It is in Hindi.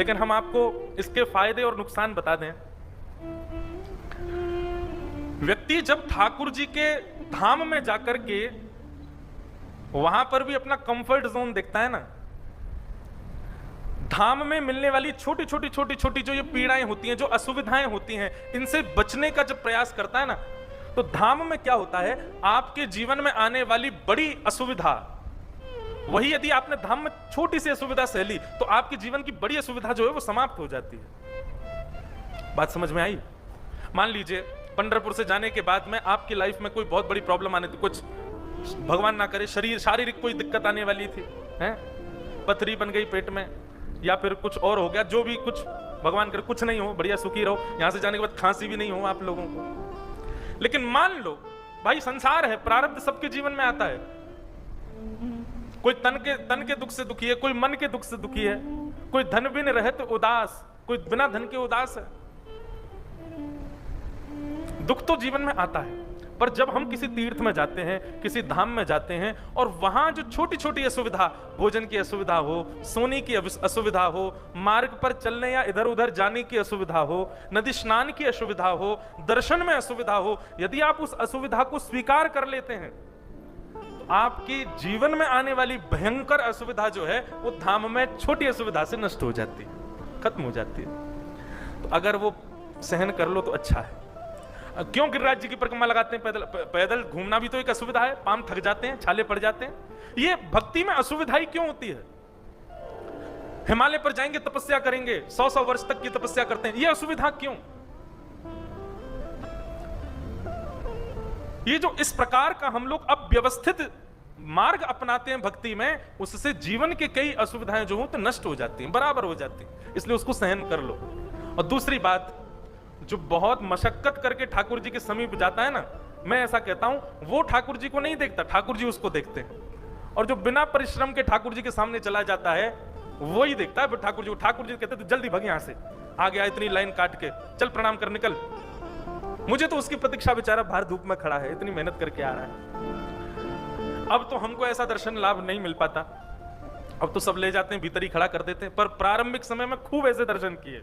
लेकिन हम आपको इसके फायदे और नुकसान बता दें। व्यक्ति जब ठाकुर जी के धाम में जाकर के वहां पर भी अपना कंफर्ट जोन देखता है ना, धाम में मिलने वाली छोटी छोटी जो ये पीड़ाएं होती हैं, जो असुविधाएं होती हैं, इनसे बचने का जब प्रयास करता है ना, तो धाम में क्या होता है, आपके जीवन में आने वाली बड़ी असुविधा, वही यदि आपने धाम में छोटी सी असुविधा सह ली तो आपके जीवन की बड़ी असुविधा जो है वो समाप्त हो जाती है। बात समझ में आई? मान लीजिए पंढरपुर से जाने के बाद में आपकी लाइफ में कोई बहुत बड़ी प्रॉब्लम आने थी, कुछ भगवान ना करे शारीरिक कोई दिक्कत आने वाली थी, हैं? पथरी बन गई पेट में, या फिर कुछ और हो गया, जो भी कुछ भगवान करे कुछ नहीं हो, बढ़िया सुखी रहो, यहां से जाने के बाद खांसी भी नहीं हो आप लोगों को। लेकिन मान लो भाई संसार है, प्रारब्ध सबके जीवन में आता है। कोई तन के दुख से दुखी है, कोई मन के दुख से दुखी है, कोई धन बिन रहत उदास, कोई बिना धन के उदास है। दुख तो जीवन में आता है, पर जब हम किसी तीर्थ में जाते हैं, किसी धाम में जाते हैं, और वहां जो छोटी छोटी असुविधा, भोजन की असुविधा हो, सोने की असुविधा हो, मार्ग पर चलने या इधर उधर जाने की असुविधा हो, नदी स्नान की असुविधा हो, दर्शन में असुविधा हो, यदि आप उस असुविधा को स्वीकार कर लेते हैं तो आपकी जीवन में आने वाली भयंकर असुविधा जो है वो धाम में छोटी असुविधा से नष्ट हो जाती है, खत्म हो जाती है। तो अगर वो सहन कर लो तो अच्छा है। क्यों गिरिराज जी की परिक्रमा लगाते हैं? पैदल घूमना भी तो एक असुविधा है, पांव थक जाते हैं, छाले पड़ जाते हैं। ये भक्ति में असुविधा ही क्यों होती है? हिमालय पर जाएंगे, तपस्या करेंगे, 100 वर्ष तक की तपस्या करते हैं, ये असुविधा क्यों? ये जो इस प्रकार का हम लोग अब व्यवस्थित मार्ग अपनाते हैं भक्ति में, उससे जीवन के कई असुविधाएं जो हो तो नष्ट हो जाती हैं, बराबर हो जाती हैं। इसलिए उसको सहन कर लो। और दूसरी बात, जो बहुत मशक्कत करके ठाकुर जी के समीप जाता है ना, मैं ऐसा कहता हूं वो ठाकुर जी को नहीं देखता, ठाकुर जी उसको देखते हैं। और जो बिना परिश्रम के ठाकुर जी के सामने चला जाता है वो ही देखता है ठाकुर जी को। ठाकुर जी कहते तो जल्दी भाग यहां से, आ गया इतनी लाइन काट के, चल प्रणाम कर निकल। मुझे तो उसकी प्रतीक्षा, बेचारा बाहर धूप में खड़ा है, इतनी मेहनत करके आ रहा है। अब तो हमको ऐसा दर्शन लाभ नहीं मिल पाता, अब तो सब ले जाते हैं, भीतर ही खड़ा कर देते हैं, पर प्रारंभिक समय में खूब ऐसे दर्शन किए।